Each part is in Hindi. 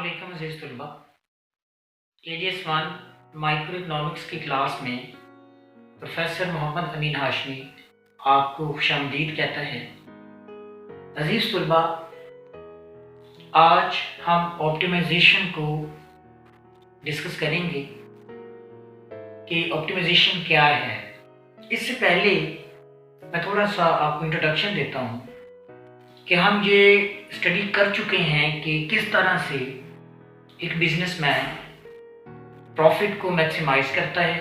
अस्सलाम अज़ीज़ तलबा। ADS1 माइक्रो इकनॉमिक्स की क्लास में प्रोफेसर मोहम्मद अमीन हाशमी आपको खुशामदीद कहता है। अज़ीज़ तलबा, आज हम ऑप्टिमाइजेशन को डिस्कस करेंगे कि ऑप्टिमाइजेशन क्या है। इससे पहले मैं थोड़ा सा आपको इंट्रोडक्शन देता हूँ कि हम ये स्टडी कर चुके हैं कि किस तरह से एक बिजनेसमैन प्रॉफिट को मैक्सिमाइज करता है,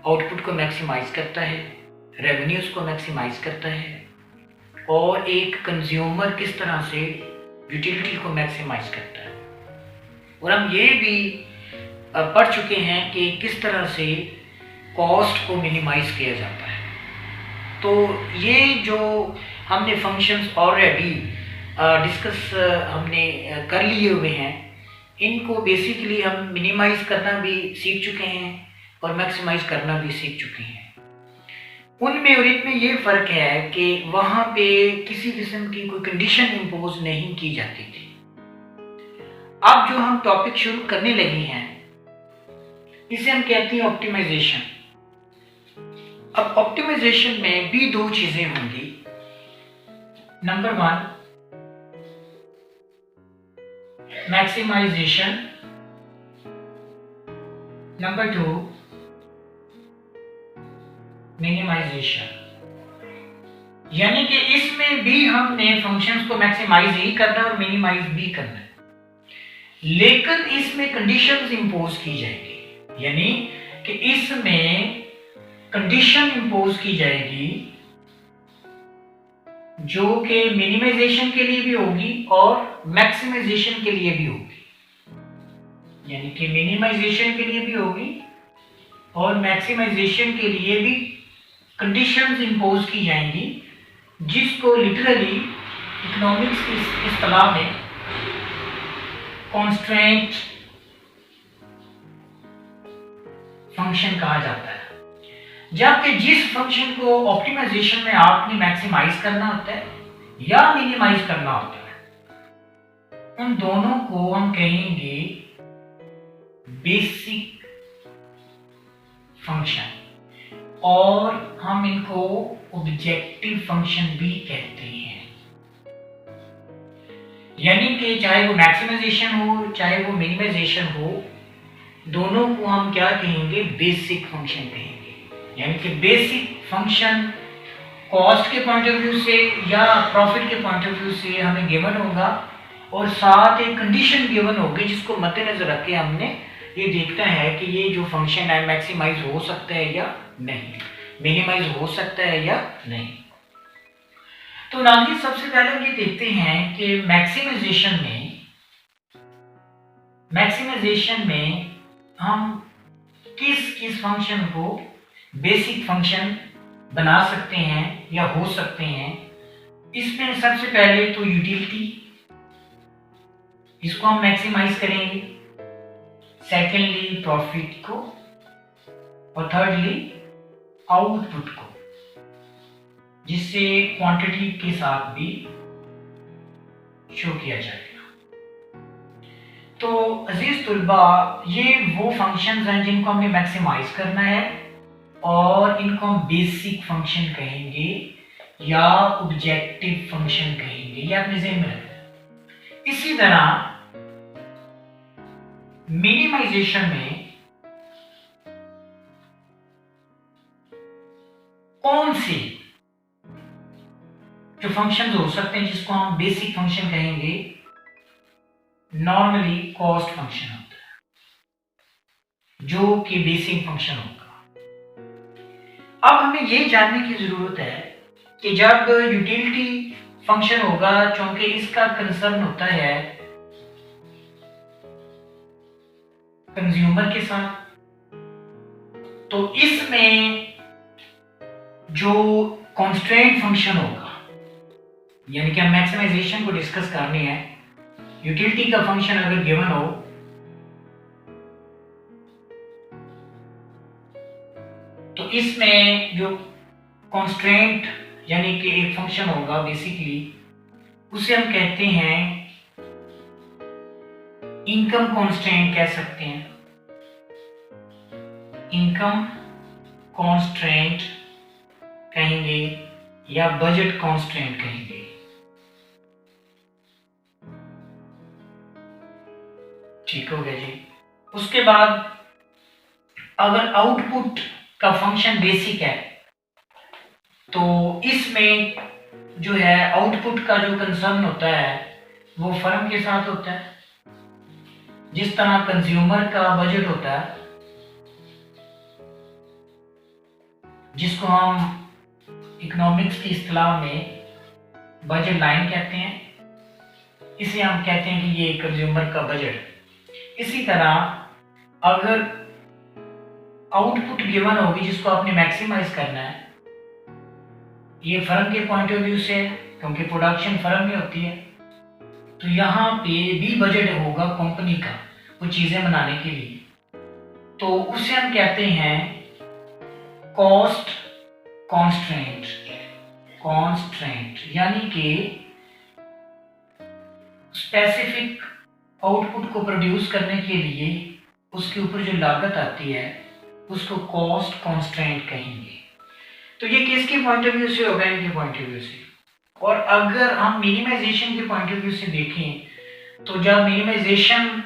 आउटपुट को मैक्सिमाइज करता है, रेवेन्यूज़ को मैक्सिमाइज करता है, और एक कंज्यूमर किस तरह से यूटिलिटी को मैक्सिमाइज करता है। और हम ये भी पढ़ चुके हैं कि किस तरह से कॉस्ट को मिनिमाइज किया जाता है। तो ये जो हमने फंक्शंस ऑलरेडी डिस्कस हमने कर लिए हुए हैं, इनको बेसिकली हम मिनिमाइज करना भी सीख चुके हैं और मैक्सिमाइज करना भी सीख चुके हैं। उनमें और इनमें ये फ़र्क है कि वहाँ पे किसी किस्म की कोई कंडीशन इम्पोज नहीं की जाती थी। अब जो हम टॉपिक शुरू करने लगे हैं, इसे हम कहते हैं ऑप्टिमाइजेशन। अब ऑप्टिमाइजेशन में भी दो चीज़ें होंगी। Number 1, maximization. Number 2, minimization. यानी कि इसमें भी हमने फंक्शंस को मैक्सिमाइज ही करना और मिनिमाइज भी करना है, लेकिन इसमें कंडीशंस इंपोज की जाएगी। यानी कि इसमें कंडीशन इंपोज की जाएगी जो कि मिनिमाइजेशन के लिए भी होगी और मैक्सिमाइजेशन के लिए भी होगी। यानी कि मिनिमाइजेशन के लिए भी होगी और मैक्सिमाइजेशन के लिए भी कंडीशंस इंपोज की जाएंगी, जिसको लिटरली इकोनॉमिक्स की इस्तिलाह में कॉन्स्ट्रेंट फंक्शन कहा जाता है। जबकि जिस फंक्शन को ऑप्टिमाइजेशन में आपने मैक्सिमाइज करना होता है या मिनिमाइज करना होता है, उन दोनों को हम कहेंगे बेसिक फंक्शन, और हम इनको ऑब्जेक्टिव फंक्शन भी कहते हैं। यानी कि चाहे वो मैक्सिमाइजेशन हो चाहे वो मिनिमाइजेशन हो, दोनों को हम क्या कहेंगे? बेसिक फंक्शन कहेंगे। यानी कि बेसिक फंक्शन कॉस्ट के पॉइंट ऑफ व्यू से या प्रॉफिट के पॉइंट ऑफ व्यू से हमें गिवन होगा, और साथ एक कंडीशन गिवन होगी जिसको मद्देनजर रख के हमने ये देखना है कि ये जो फंक्शन है मैक्सिमाइज हो सकता है या नहीं, मिनिमाइज हो सकता है या नहीं। तो नाज़रीन, सबसे पहले हम ये देखते हैं कि मैक्सिमाइजेशन में हम किस फंक्शन को बेसिक फंक्शन बना सकते हैं या हो सकते हैं। इसमें सबसे पहले तो यूटिलिटी, इसको हम मैक्सिमाइज करेंगे। सेकेंडली प्रॉफिट को, और थर्डली आउटपुट को, जिससे क्वांटिटी के साथ भी शो किया जाएगा। तो अजीज तुलबा, ये वो फंक्शंस हैं जिनको हमें मैक्सिमाइज करना है, और इनको हम बेसिक फंक्शन कहेंगे या ऑब्जेक्टिव फंक्शन कहेंगे। ये अपने ज़हन में रखें। इसी तरह मिनिमाइजेशन में कौन से जो फंक्शंस हो सकते हैं जिसको हम बेसिक फंक्शन कहेंगे? नॉर्मली कॉस्ट फंक्शन होता है जो कि बेसिक फंक्शन होगा। अब हमें ये जानने की जरूरत है कि जब यूटिलिटी फंक्शन होगा, चूंकि इसका कंसर्न होता है कंज्यूमर के साथ, तो इसमें जो कॉन्स्ट्रेंट फंक्शन होगा, यानी कि हम मैक्सिमाइजेशन को डिस्कस करनी है, यूटिलिटी का फंक्शन अगर गिवन हो तो इसमें जो कॉन्स्ट्रेंट यानी कि एक फंक्शन होगा बेसिकली, उसे हम कहते हैं इनकम कॉन्स्टेंट कह सकते हैं, इनकम कॉन्स्टेंट कहेंगे या बजट कॉन्स्टेंट कहेंगे। ठीक हो गया जी। उसके बाद अगर आउटपुट का फंक्शन बेसिक है तो इसमें जो है आउटपुट का जो कंसर्न होता है वो फर्म के साथ होता है। जिस तरह कंज्यूमर का बजट होता है जिसको हम इकोनॉमिक्स की इस्तिलाह में बजट लाइन कहते हैं, इसे हम कहते हैं कि ये कंज्यूमर का बजट। इसी तरह अगर आउटपुट गिवन होगी जिसको आपने मैक्सिमाइज करना है, ये फर्म के पॉइंट ऑफ व्यू से क्योंकि प्रोडक्शन फर्म में होती है, तो यहाँ पे भी बजट होगा कंपनी का वो चीजें बनाने के लिए, तो उसे हम कहते हैं कॉस्ट कॉन्स्ट्रेंट। यानी कि स्पेसिफिक आउटपुट को प्रोड्यूस करने के लिए उसके ऊपर जो लागत आती है उसको कॉस्ट कॉन्स्ट्रेंट कहेंगे। तो ये किसके पॉइंट ऑफ व्यू से होगा? इनके पॉइंट ऑफ व्यू से। और अगर हम मिनिमाइजेशन के पॉइंट ऑफ व्यू से देखें तो जब मिनिमाइजेशन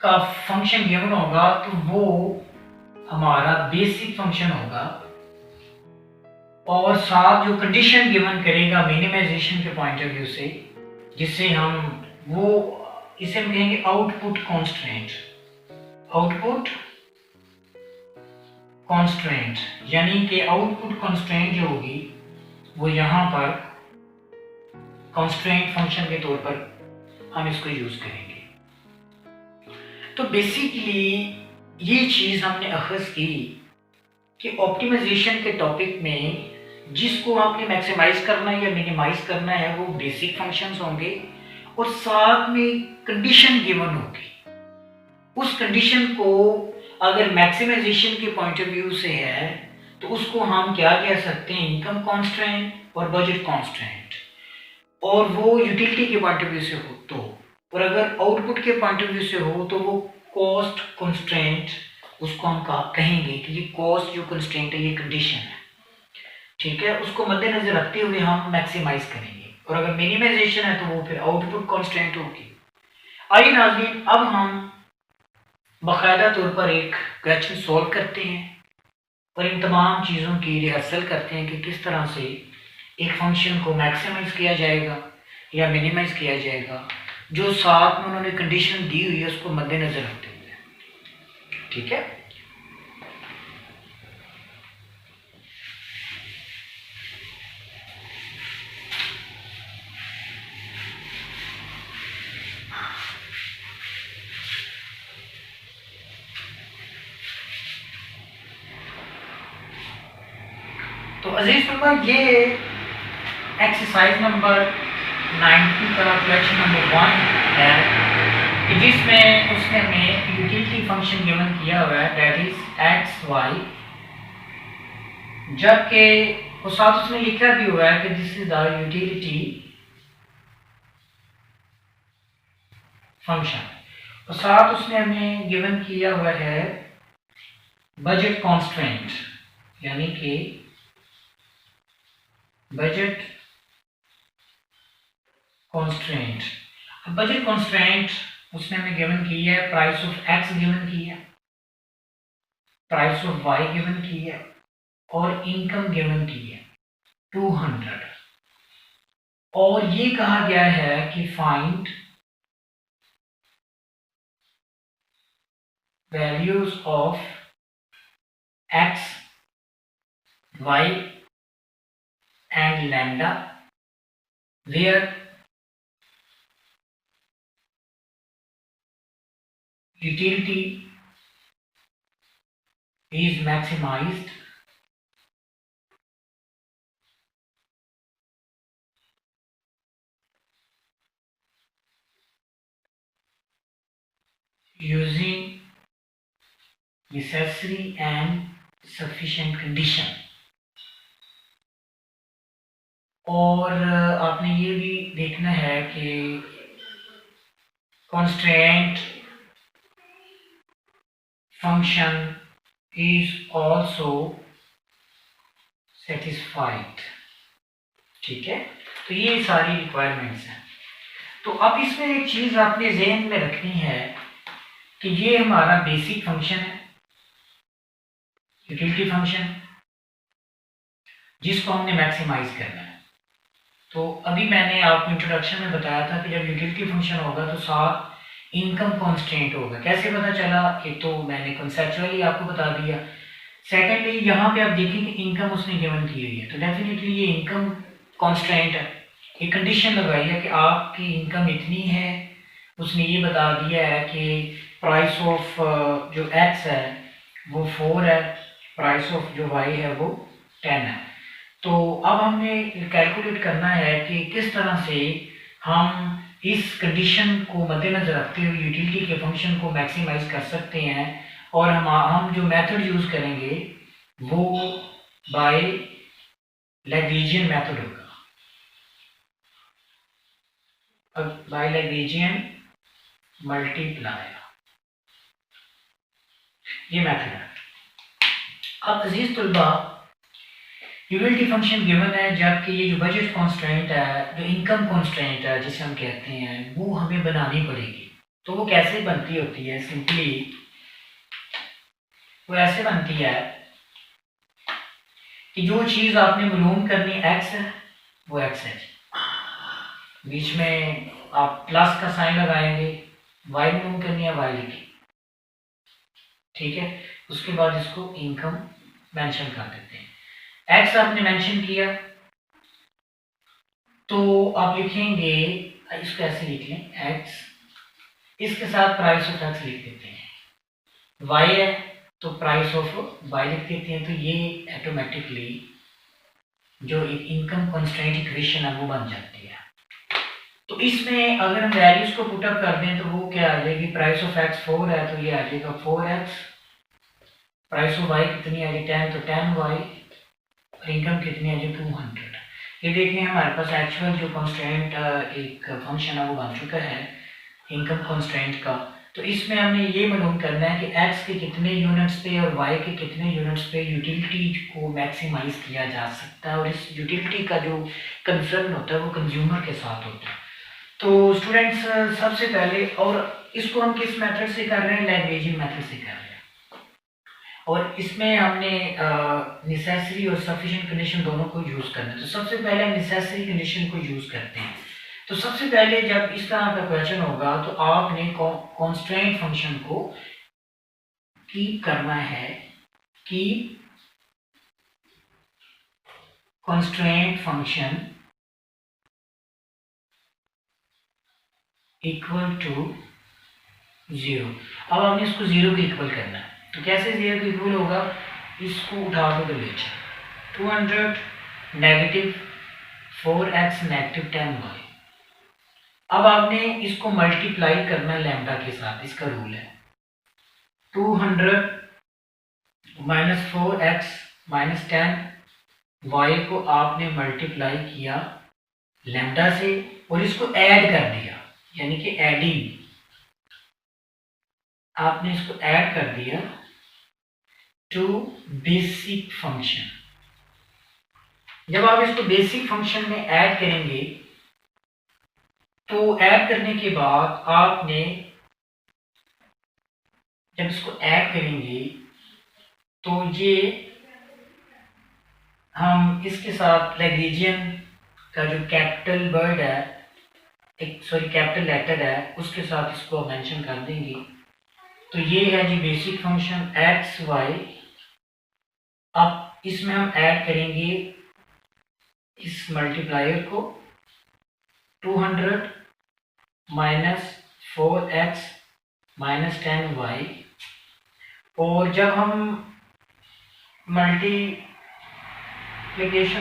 का फंक्शन गिवन होगा तो वो हमारा बेसिक फंक्शन होगा, और साथ जो कंडीशन गिवन करेगा मिनिमाइजेशन के पॉइंट ऑफ व्यू से, जिससे हम वो इसे हम कहेंगे आउटपुट कॉन्स्ट्रेंट। आउटपुट कॉन्स्ट्रेंट यानी कि आउटपुट कॉन्स्ट्रेंट जो होगी वो यहाँ पर कॉन्स्ट्रेंट फंक्शन के तौर पर हम इसको यूज करेंगे। तो बेसिकली ये चीज हमने अखज़ की कि ऑप्टिमाइजेशन के टॉपिक में जिसको आपने मैक्सिमाइज करना है या मिनिमाइज करना है वो बेसिक फंक्शंस होंगे, और साथ में कंडीशन गिवन होगी। उस कंडीशन को अगर मैक्सिमाइजेशन के पॉइंट ऑफ व्यू से है तो उसको हम क्या कह सकते हैं? इनकम कॉन्स्ट्रेंट और बजट कॉन्स्ट्रेंट। और वो यूटिलिटी के पॉइंट ऑफ व्यू से हो तो, और अगर आउटपुट के पॉइंट ऑफ व्यू से हो तो वो कॉस्ट कॉन्स्ट्रेंट, उसको हम कहेंगे कि ये कॉस्ट जो कंस्ट्रेंट है ये कंडीशन है। ठीक है, उसको मद्देनजर रखते हुए हम मैक्सिमाइज करेंगे। और अगर मिनिमाइजेशन है तो वो फिर आउटपुट कॉन्स्टेंट होगी। आइए नाज़रीन, अब हम बाकायदा तौर पर एक क्वेश्चन सॉल्व करते हैं और इन तमाम चीज़ों की रिहर्सल करते हैं कि किस तरह से एक फंक्शन को मैक्सिमाइज किया जाएगा या मिनिमाइज किया जाएगा, जो साथ में उन्होंने कंडीशन दी हुई है उसको मद्देनजर रखते हुए। ठीक है, तो अजीज तलबा ये एक्सरसाइज नंबर 90 का क्वेश्चन नंबर 1 है कि जिसमें उसने हमें यूटिलिटी फंक्शन गिवन किया हुआ है, दैट इज एक्स वाई, जबकि वो साथ उसमें लिखा भी हुआ है कि this is the utility function, और साथ उसने हमें गिवन किया हुआ है बजट कॉन्स्ट्रेंट, यानी कि बजट कॉन्स्ट्रेंट। अब बजट कॉन्स्ट्रेंट उसने हमें गिवन की है, प्राइस ऑफ एक्स गिवन की है, प्राइस ऑफ वाई गिवन की है, और इनकम गिवन की है 200। और ये कहा गया है कि find values of x y and lambda where utility is maximized using necessary and sufficient condition। और आपने ये भी देखना है कि constraint function is also satisfied। ठीक है, तो ये सारी रिक्वायरमेंट्स हैं। तो अब इसमें एक चीज आपने ज़हन में रखनी है कि ये हमारा बेसिक फंक्शन है, यूटिलिटी फंक्शन, जिसको हमने मैक्सिमाइज करना है। तो अभी मैंने आपको इंट्रोडक्शन में बताया था कि जब यूटिलिटी फंक्शन होगा तो साथ इनकम कॉन्स्टेंट होगा। कैसे पता चला, एक तो मैंने कंसेप्चुअली आपको बता दिया। सेकेंडली यहाँ पे आप देखिए कि इनकम उसने गिवन की हुई है, तो डेफिनेटली ये इनकम कॉन्स्टेंट है। एक कंडीशन लगाई है कि आपकी इनकम इतनी है, उसने ये बता दिया है कि प्राइस ऑफ जो एक्स है वो 4 है, प्राइस ऑफ जो वाई है वो 10 है। तो अब हमने कैलकुलेट करना है कि किस तरह से हम इस कंडीशन को मद्देनजर रखते हुए यूटिलिटी के फंक्शन को मैक्सिमाइज कर सकते हैं। और हम जो मेथड यूज करेंगे वो बाय लैग्रेंजियन मेथड होगा। अब बाय लैग्रेंजियन मल्टीप्लायर ये मेथड है। अब अजीज तुलबा, यूटिलिटी फंक्शन गिवन है, जबकि ये जो बजट कॉन्स्टेंट है, जो इनकम कॉन्स्टेंट है जिसे हम कहते हैं, वो हमें बनानी पड़ेगी। तो वो कैसे बनती होती है? सिंपली वो ऐसे बनती है कि जो चीज़ आपने मालूम करनी एक्स है वो एक्स है, बीच में आप प्लस का साइन लगाएंगे, वाई मालूम करनी है वाई लिखी, ठीक है। उसके बाद इसको इनकम मेंशन कर देते हैं। एक्स आपने मेंशन किया तो आप लिखेंगे, इसको ऐसे लिख लें एक्स, इसके साथ प्राइस ऑफ एक्स लिख देते हैं। वाई है तो प्राइस ऑफ वाई लिख देते हैं। तो ये ऑटोमेटिकली जो एक इनकम कंस्ट्रेंट इक्वेशन है वो बन जाती है। तो इसमें अगर हम वैल्यूज को पुट अप कर दें तो वो क्या आ जाएगी, प्राइस ऑफ एक्स 4 है तो ये आ जाएगा 4x, प्राइस ऑफ वाई कितनी आ जाएगी 10, तो 10y, और इनकम कितनी आ जाएगी 200। ये देखें हमारे पास एक्चुअल जो कंस्ट्रेंट एक फंक्शन है वो बन चुका है इनकम कंस्ट्रेंट का। तो इसमें हमने ये मालूम करना है कि x के कितने यूनिट्स पे और y के कितने यूनिट्स पे यूटिलिटी को मैक्सिमाइज किया जा सकता है, और इस यूटिलिटी का जो कंसर्न होता है वो कंज्यूमर के साथ होता है। तो स्टूडेंट्स, सबसे पहले, और इसको हम किस मेथड से कर रहे हैं, लैग्रेंजियन मेथड से कर रहे हैं। और इसमें हमने नेसेसरी और सफिशिएंट कंडीशन दोनों को यूज करना है। तो सबसे पहले हम नेसेसरी कंडीशन को यूज करते हैं। तो सबसे पहले जब इस तरह का क्वेश्चन होगा तो आपने कांस्टेंट फंक्शन को कीप करना है कि कांस्टेंट फंक्शन इक्वल टू 0। अब हमने इसको 0 के इक्वल करना है। तो कैसे 0 के इक्वल होगा, इसको उठा दो नीचे, 200 नेगेटिव 4x नेगेटिव 10y। अब आपने इसको मल्टीप्लाई करना है लैम्डा के साथ, इसका रूल है 200 माइनस 4x माइनस 10y को आपने मल्टीप्लाई किया लैम्डा से और इसको ऐड कर दिया, यानी कि एडिंग, आपने इसको ऐड कर दिया टू बेसिक फंक्शन। जब आप इसको बेसिक फंक्शन में ऐड करेंगे तो ऐड करने के बाद आपने जब इसको ऐड करेंगे तो ये हम इसके साथ लैग्रेंजियन का जो कैपिटल वर्ड है, एक सॉरी कैपिटल लेटर है, उसके साथ इसको मेंशन कर देंगे। तो ये है जी बेसिक फंक्शन एक्स वाई। अब इसमें हम ऐड करेंगे इस मल्टीप्लायर को 200 माइनस 4x माइनस 10y, और जब हम मल्टीप्लिकेशन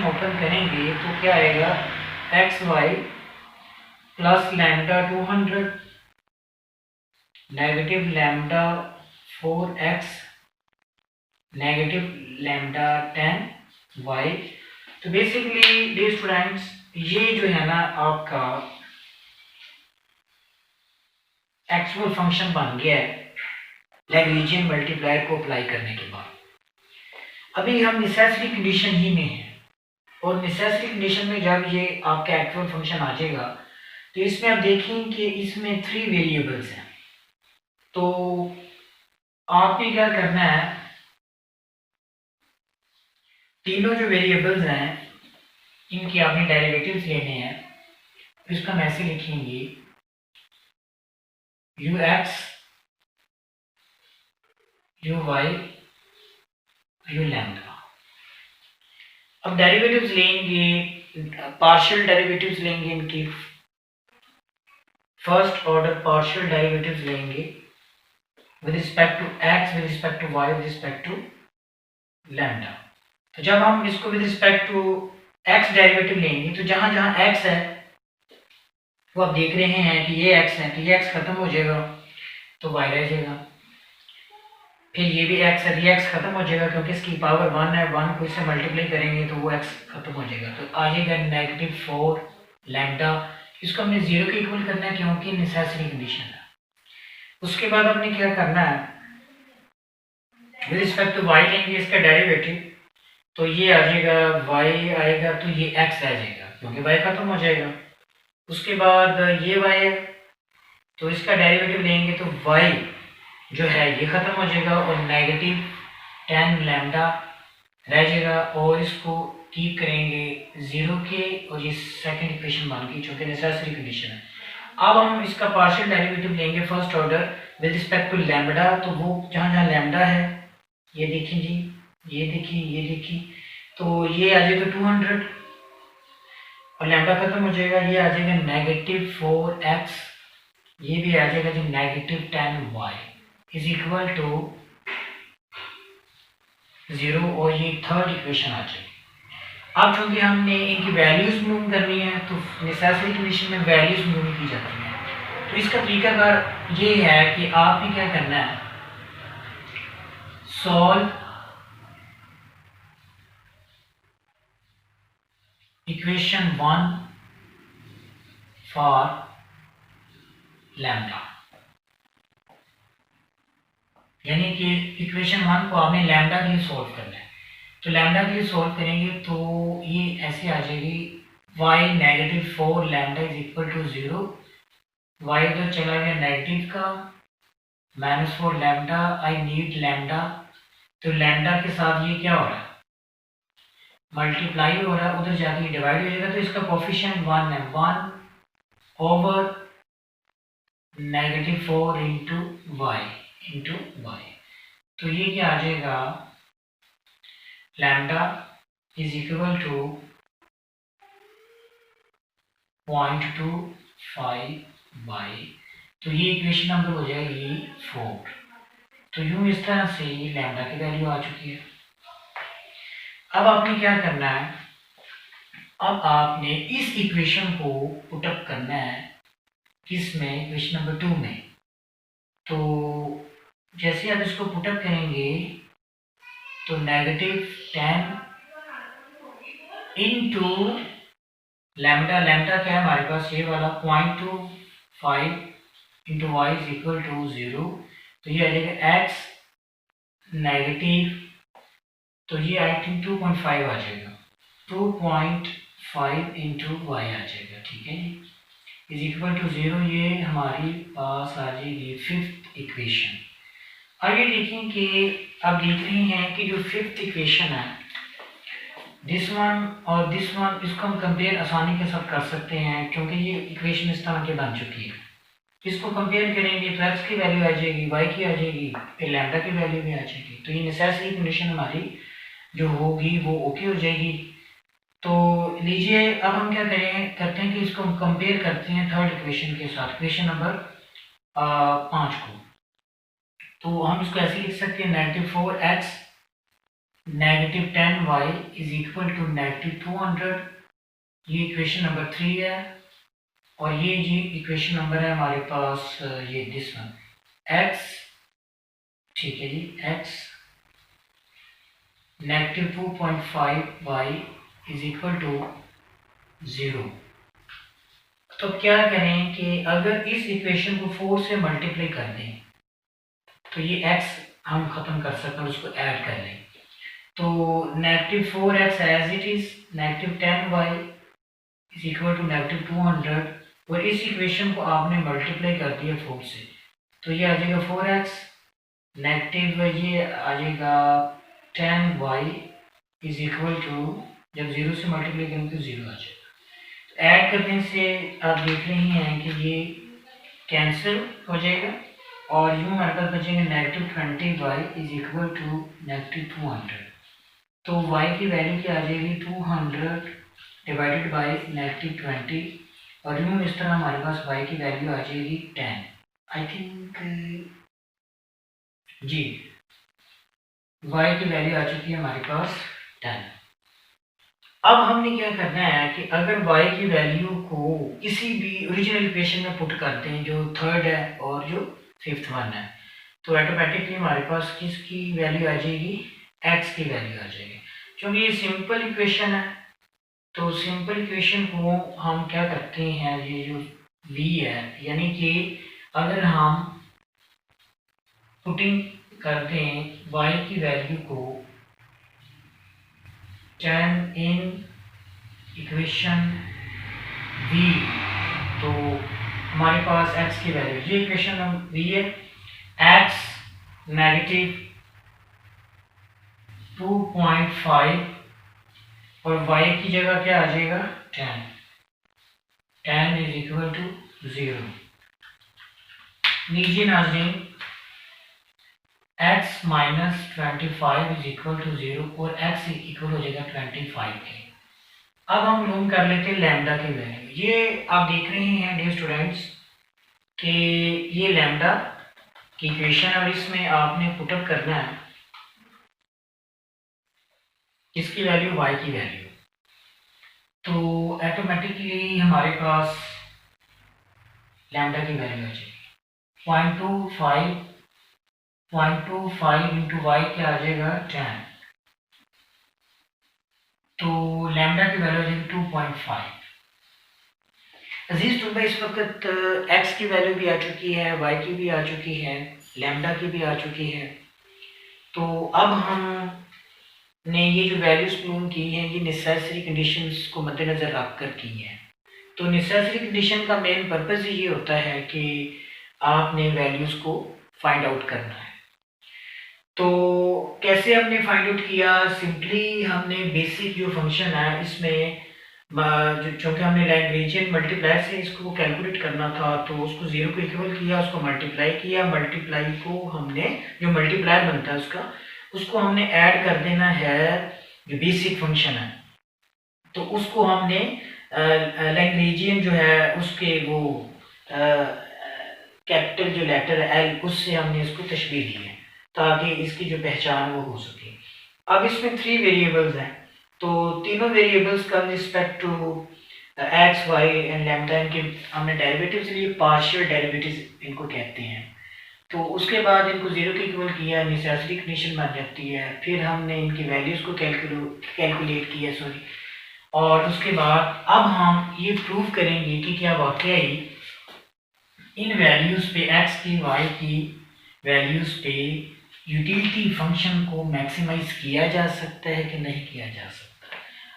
ओपन करेंगे तो क्या आएगा, x y plus lambda 200 negative lambda 4x negative lambda 10y। तो बेसिकली डियर स्टूडेंट्स, ये जो है ना आपका एक्चुअल फंक्शन बन गया है लैग्रेंजियन मल्टीप्लायर को अप्लाई करने के बाद। अभी हम नेसेसरी कंडीशन ही में हैं, और नेसेसरी कंडीशन में जब ये आपका एक्चुअल फंक्शन आ जाएगा तो इसमें आप देखें कि इसमें 3 वेरिएबल्स हैं। तो आपने क्या करना है, तीनों जो वेरिएबल्स हैं इनके आपने डेरिवेटिव्स लेने हैं। इसका हम ऐसे लिखेंगे ux uy u लैम्डा। अब डेरिवेटिव्स लेंगे, पार्शियल डेरिवेटिव्स लेंगे, इनकी फर्स्ट ऑर्डर पार्शियल डेरिवेटिव्स लेंगे with respect to x, with respect to y, with respect to lambda. तो जब हम इसको with respect to x derivative लेंगे तो जहां जहां x है वो आप देख रहे हैं कि ये x है, तो ये x खत्म हो जाएगा तो y रह जाएगा। फिर ये भी x है, ये x खत्म हो जाएगा क्योंकि इसकी पावर 1 है, 1 को इससे मल्टीप्लाई करेंगे तो वो x खत्म हो जाएगा। तो आ जाएगा -4 लैम्डा। इसको हमने 0 के इक्वल करना है क्योंकि नेसेसरी कंडीशन है। उसके बाद हमने क्या करना है, विद रिस्पेक्ट टू y लेंगे इसका डेरिवेटिव, तो ये आ जाएगा y आएगा तो ये x रह जाएगा क्योंकि y खत्म हो जाएगा। उसके बाद ये y है तो इसका डेरिवेटिव लेंगे तो y जो है ये खत्म हो जाएगा और -10 लैम्डा रह जाएगा, और इसको कीप करेंगे 0 के, और ये सेकंड इक्वेशन बन गई जो कि नेसेसरी कंडीशन है। अब हम इसका पार्शियल डेरिवेटिव लेंगे first order with respect to lambda, तो वो जहाँ जहाँ लैम्डा है ये देखिए जी, ये देखिए, ये देखिए, तो ये आ जाएगा 200 और लैम्डा खत्म हो जाएगा, ये आ जाएगा -4x, ये भी आ जाएगा जी -10y इज इक्वल टू 0, और ये थर्ड इक्वेशन आ जाएगी। अब चूंकि हमने इनकी वैल्यूज मूव करनी है तो नेसेसरी कंडीशन में वैल्यूज मूव की जाती हैं। तो इसका तरीकाकार ये है कि आपने क्या करना है, सॉल्व इक्वेशन 1 फॉर लैम्डा, यानी कि इक्वेशन 1 को आपने लैम्डा के लिए सॉल्व करना है। तो लैम्डा के लिए सॉल्व करेंगे तो ये ऐसे आ जाएगी y -4 lambda is equal to 0, y इधर चला गया नेगेटिव का, -4 लैम्डा, आई नीड लैम्डा, तो लैम्डा के साथ ये क्या हो रहा है, मल्टीप्लाई हो रहा है, उधर जाके डिवाइड हो जाएगा, तो इसका कोफिशिएंट 1 है, 1 ओवर -4 इंटू y, तो ये क्या आ जाएगा, लैम्डा इज इक्वल टू 0.25 तो ये इक्वेशन नंबर हो जाएगी 4। तो यूं इस तरह से लैम्डा की वैल्यू आ चुकी है। अब आपने क्या करना है, अब आपने इस इक्वेशन को पुटअप करना है किसमें, इक्वेशन नंबर 2 में। तो जैसे आप इसको पुटअप करेंगे तो -10 इंटू लैम्डा, लैम्डा क्या है हमारे पास ये वाला 0.25 into y is equal to 0, तो ये आ जाएगा x नेगेटिव, तो ये आई थिंक 2.5 आ जाएगा, 2.5 इंटू वाई आ जाएगा, ठीक है, इज इक्वल टू 0। ये हमारी पास आ जाएगी फिफ्थ इक्वेशन। आगे देखें कि आप देख रहे हैं कि जो फिफ्थ इक्वेशन है दिस वन और दिस वन, इसको हम कंपेयर आसानी के साथ कर सकते हैं क्योंकि ये इक्वेशन इस तरह की बन चुकी है। इसको कंपेयर करेंगे तो x की वैल्यू आ जाएगी, y की आ जाएगी, फिर लैम्डा की वैल्यू भी आ जाएगी, तो ये नेसेसरी कंडीशन हमारी जो होगी वो ओके हो जाएगी। तो लीजिए अब हम क्या करते हैं कि इसको हम कंपेयर करते हैं थर्ड इक्वेशन के साथ, इक्वेशन नंबर 5 को। तो हम इसको ऐसे लिख सकते हैं -4x -10y is equal to -200, ये इक्वेशन नंबर 3 है, और ये जी इक्वेशन नंबर है हमारे पास ये दिस वन x, ठीक है जी, x -2.5y is equal to 0। तो क्या करें कि अगर इस इक्वेशन को 4 से मल्टीप्लाई कर दें तो ये x हम ख़त्म कर सकते हैं, उसको ऐड कर लें। तो -4x as it is, -10y is equal to -200, और इस इक्वेशन को आपने मल्टीप्लाई कर दिया 4 से, तो ये आ जाएगा 4x, नेगेटिव ये आ जाएगा 10y इज इक्वल टू, जब 0 से मल्टीप्लाई करेंगे तो 0 आ जाएगा। तो ऐड करने से आप देख रहे हैं कि ये कैंसिल हो जाएगा और यूँ हमारे पास बचेंगे -20y इज इक्वल टू -200। तो y की वैल्यू क्या आ जाएगी 200 डिवाइडेड बाई -20, और यूँ इस तरह हमारे पास y की वैल्यू आ जाएगी 10। आई थिंक जी y की वैल्यू आ चुकी है हमारे पास 10। अब हमने क्या करना है कि अगर y की वैल्यू को किसी भी ओरिजिनल इक्वेशन में पुट करते हैं, जो थर्ड है और जो फिफ्थ वन है, तो ऑटोमेटिकली हमारे पास किसकी वैल्यू आ जाएगी, x की वैल्यू आ जाएगी। क्योंकि ये सिंपल इक्वेशन है, तो सिंपल इक्वेशन को हम क्या करते हैं, ये जो v है, यानी कि अगर हम पुटिंग करते हैं y की वैल्यू को 10 इन इक्वेशन v, तो हमारे पास x की वैल्यू, ये इक्वेशन हम v है, x -2.5 और y की जगह क्या आ जाएगा 10 इज इक्वल टू 0। लीजिए नाज़रीन, x -25 इज इक्वल टू 0 और x इक्वल हो जाएगा 25 के। अब हम लूम कर लेते हैं लैम्डा की वैल्यू। ये आप देख रहे हैं डियर स्टूडेंट्स कि ये लैम्डा की इक्वेशन है और इसमें आपने पुटअप करना है इसकी वैल्यू y की वैल्यू, तो ऑटोमेटिकली हमारे पास लैम्डा की वैल्यू आ जाएगी 0.25 इंटू वाई क्या आ जाएगा 10, तो लैम्डा की वैल्यू आ जाएगी 2.5। अजीज तुल्बा, इस वक्त x की वैल्यू भी आ चुकी है, y की भी आ चुकी है, लैम्डा की भी आ चुकी है। तो अब हमने ये जो वैल्यूज प्रूव की हैं ये नेसेसरी कंडीशंस को मद्देनज़र रख कर की हैं। तो नेसेसरी कंडीशन का मेन पर्पस ये होता है कि आपने वैल्यूज़ को फाइंड आउट करना है। तो कैसे हमने फाइंड आउट किया, सिंपली हमने बेसिक जो फंक्शन है इसमें चूँकि हमने लैग्रेंजियन मल्टीप्लाई से इसको कैलकुलेट करना था, तो उसको 0 को इक्वल किया, उसको मल्टीप्लाई किया, मल्टीप्लाई को हमने जो मल्टीप्लायर बनता है उसको हमने ऐड कर देना है जो बेसिक फंक्शन है, तो उसको हमने लैग्रेंजियन जो है उसके वो कैपिटल जो लेटर है एल, उससे हमने इसको तशबीह दी है ताकि इसकी जो पहचान वो हो सके। अब इसमें 3 वेरिएबल्स हैं, तो तीनों वेरिएबल्स का respect to x y and lambda इनके हमने डेरिवेटिव्स लिए, पार्शियल डेरिवेटिव्स इनको कहते हैं। तो उसके बाद इनको 0 के इक्वल किया, नेसेसरी कंडीशन बन जाती है, फिर हमने इनकी वैल्यूज़ को कैलकुलेट किया और उसके बाद अब हम ये प्रूव करेंगे कि क्या वाकई इन वैल्यूज़ पे x की y की वैल्यूज़ पे यूटिलिटी फंक्शन को मैक्सिमाइज किया जा सकता है कि नहीं किया जा सकता।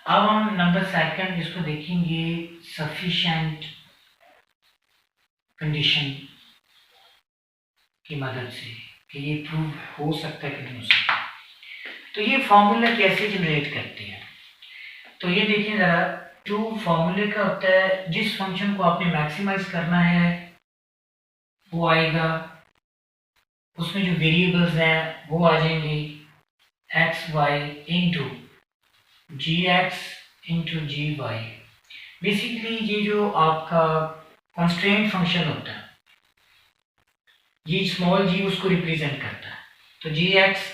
अब हम नंबर सेकंड इसको देखेंगे सफिशिएंट कंडीशन की मदद से कि ये प्रूव हो सकता है कि नहीं हो सकता। तो ये फॉर्मूला कैसे जनरेट करते हैं, तो ये देखिए ज़रा, जो फॉर्मूले का होता है जिस फंक्शन को आपने मैक्सिमाइज करना है वो आएगा, उसमें जो वेरिएबल्स हैं वो आ जाएंगे एक्स वाई इंटू जी एक्स इंटू जी वाई। बेसिकली ये जो आपका कॉन्स्ट्रेंट फंक्शन होता है, ये स्मॉल जी उसको रिप्रेजेंट करता है, तो G X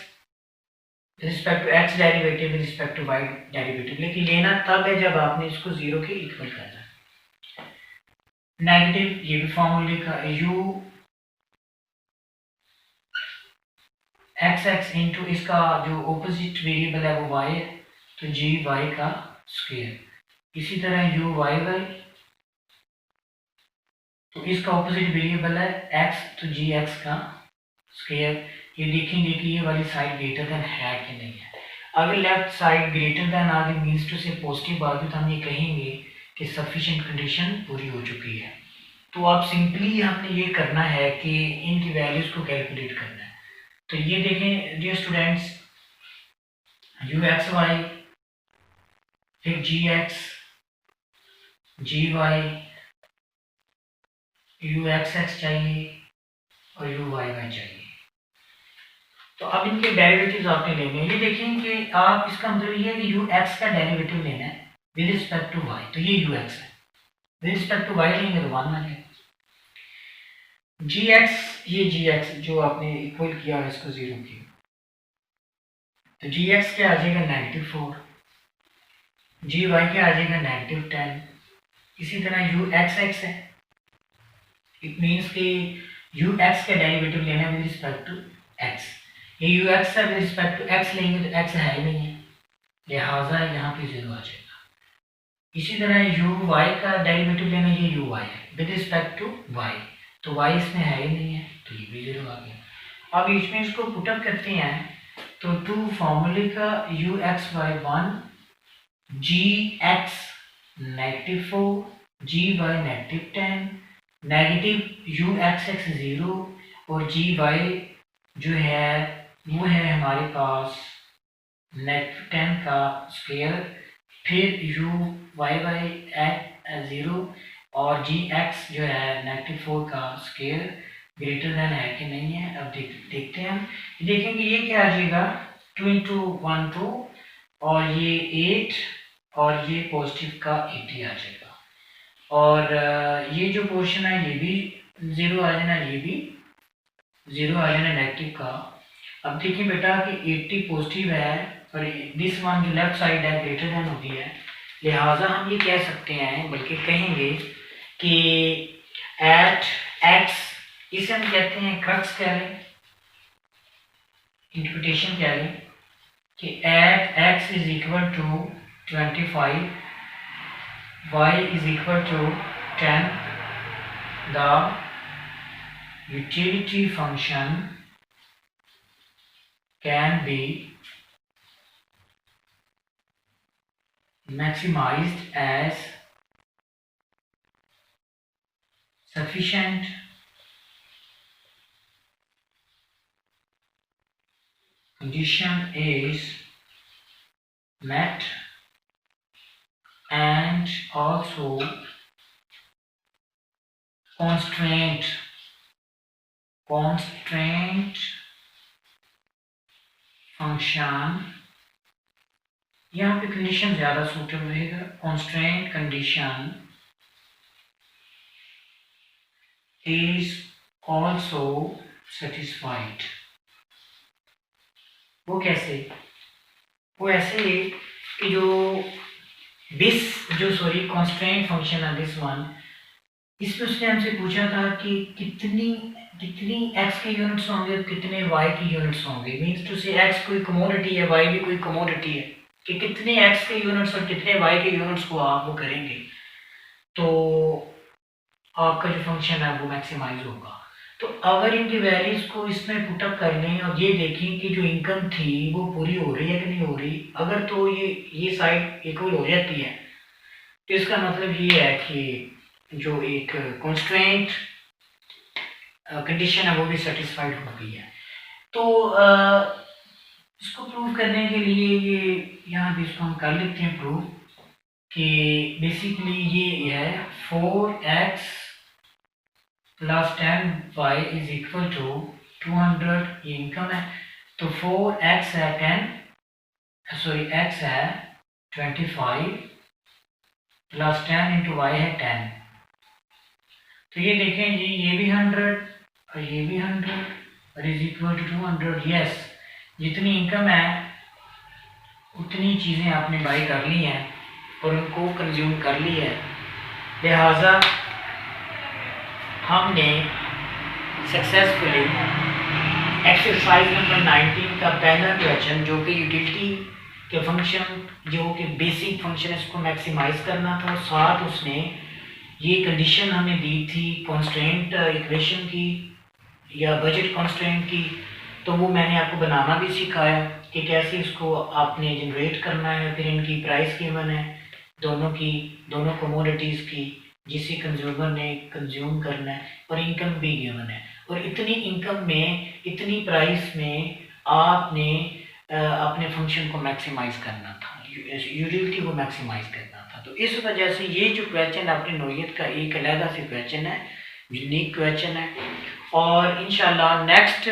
respect to X derivative with respect to Y derivative, लेकिन लेना तब है जब आपने इसको 0 के इक्वल करना है। नेगेटिव ये भी फॉर्मूले का u एक्स एक्स इंटू इसका जो ऑपोजिट वेरिएबल है वो y है, तो जी वाई का स्क्वायर। इसी तरह u वाई वाई तो इसका ऑपोजिट वेरिएबल है एक्स, तो जी एक्स का स्क्वायर। ये देखेंगे कि ये वाली साइड ग्रेटर देन है कि नहीं है। अगर लेफ्ट साइड ग्रेटर देन आ गई मीन्स टू से पॉजिटिव आ गई, तो हम ये कहेंगे कि सफिशिएंट कंडीशन पूरी हो चुकी है। तो आप सिंपली हमने ये करना है कि इनकी वैल्यूज को कैलकुलेट करना है। तो ये देखें dear students, U x Y, फिर G X, G Y, U x X चाहिए और यू वाई वाई चाहिए। तो अब इनके डेरिवेटिव्स आपने लेने हैं। ये देखें कि आप, इसका मतलब ये है कि यू एक्स का डेरिवेटिव लेना है विद रिस्पेक्ट टू वाई, तो ये यू एक्स है, विद रिस्पेक्ट टू वाई लेंगे तो 1 आ जाएगा। जी एक्स, ये जी एक्स जो आपने इक्वल किया है इसको 0 किया, तो जी एक्स क्या आ जाएगा -4, जी वाई क्या आ जाएगा -10। इसी तरह यू एक्स एक्स है, इट मीन्स कि यू एक्स का डेरिवेटिव लेना है विद रिस्पेक्ट टू एक्स। ये यू एक्स है विद रिस्पेक्ट टू एक्स लेंगे तो एक्स है ही नहीं है, लिहाजा यहाँ पे 0 आ जाएगा। इसी तरह यू वाई का डेरिवेटिव लेना, ये यू वाई है विद रिस्पेक्ट टू वाई, तो वाई इसमें है ही नहीं है, तो ये भी 0 आ गया। अब इसमें इसको पुटअप करते हैं तो टू फॉर्मूले का u x y 1, g x -4, g y -10, negative u x x 0 और जी वाई जो है वो है हमारे पास -10 का स्क्वायर, फिर यू वाई वाई 0 और जी एक्स जो है -4 का स्क्वायर ग्रेटर देन है कि नहीं है। अब देखते हैं हम, देखेंगे ये क्या आ जाएगा 2 × 1 2 और ये 8 और ये पॉजिटिव का 80 आ जाएगा। और ये जो पोर्शन है ये भी 0 आ जाना, ये भी 0 आ जाना नेगेटिव का। अब देखिए बेटा कि 80 पॉजिटिव है और दिस वन जो लेफ्ट साइड है ग्रेटर देन होती है, लिहाजा हम ये कह सकते हैं, बल्कि कहेंगे कि एट एक्स, इसे हम कहते हैं क्रक्स कह लें, इंटरप्रिटेशन कह लें, कि at x is equal to 25, y is equal to 10, the utility function can be maximized as sufficient condition is met and also constraint function, यहाँ पे कंडीशन ज़्यादा सूटेबल रहेगा, constraint condition is also satisfied. वो कैसे? वो ऐसे कि जो कॉन्स्ट्रेंट फंक्शन है दिस वन, इसमें उसने हमसे पूछा था कि कितनी x के यूनिट्स होंगे और कितने y के यूनिट्स होंगे। मीन्स टू से x कोई कमोडिटी है, y भी कोई कमोडिटी है, कि कितने x के यूनिट्स और कितने y के यूनिट्स को आप वो करेंगे तो आपका जो फंक्शन है वो मैक्सिमाइज होगा। तो अगर इनकी वैल्यूज को इसमें पुटअप कर लें और ये देखें कि जो इनकम थी वो पूरी हो रही है कि नहीं हो रही, अगर तो ये साइड इक्वल हो जाती है तो इसका मतलब ये है कि जो एक कॉन्स्ट्रेंट कंडीशन है वो भी सेटिस्फाइड हो गई है। तो इसको प्रूव करने के लिए ये यहाँ भी इसको हम कर लेते हैं प्रूव, कि बेसिकली ये है 4x + 10y is equal to 200, ये इनकम है। तो 4x है 10, सॉरी x है 25 + 10 × y है 10। तो ये देखें जी, ये भी 100 और ये भी 100 और इज इक्वल टू 200। यस, जितनी इनकम है उतनी चीज़ें आपने बाई कर ली हैं और उनको कंज्यूम कर ली है, लिहाजा हमने सक्सेसफुली एक्सरसाइज नंबर 19 का पहला क्वेश्चन, जो कि यूटिलिटी के फंक्शन, जो कि बेसिक फंक्शन, इसको मैक्सिमाइज करना था, साथ उसने ये कंडीशन हमें दी थी कॉन्स्टेंट इक्वेशन की या बजट कॉन्स्टेंट की, तो वो मैंने आपको बनाना भी सिखाया कि कैसे इसको आपने जनरेट करना है। फिर इनकी प्राइस गिवन है दोनों कमोडिटीज़ की जिसे कंज्यूमर ने कंज्यूम करना है, और इनकम भी गिवन है। और इतनी इनकम में इतनी प्राइस में आपने अपने फंक्शन को मैक्सिमाइज करना था, यूटिलिटी को मैक्सिमाइज करना था। तो इस वजह से ये जो क्वेश्चन अपनी नोयत का एक अलहदा से क्वेश्चन है, यूनिक क्वेश्चन है। और इंशाल्लाह नेक्स्ट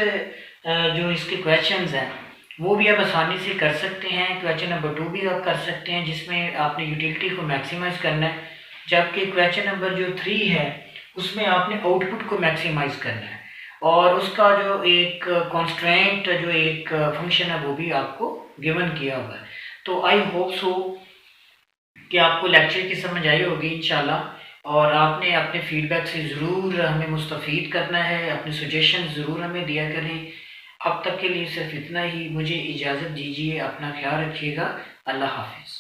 जो इसके क्वेश्चंस हैं वो भी आप आसानी से कर सकते हैं। क्वेश्चन नंबर 2 भी आप कर सकते हैं जिसमें आपने यूटिलिटी को मैक्सिमाइज करना है, जबकि क्वेश्चन नंबर जो 3 है उसमें आपने आउटपुट को मैक्सिमाइज करना है, और उसका जो एक कॉन्स्ट्रेंट जो एक फंक्शन है वो भी आपको गिवन किया हुआ है। तो आई होप सो कि आपको लेक्चर की समझ आई होगी इंशाल्लाह, और आपने अपने फीडबैक से ज़रूर हमें मुस्तफ़ीद करना है, अपने सजेशन ज़रूर हमें दिया करें। अब तक के लिए सिर्फ इतना ही, मुझे इजाज़त दीजिए, अपना ख्याल रखिएगा। अल्लाह हाफिज़।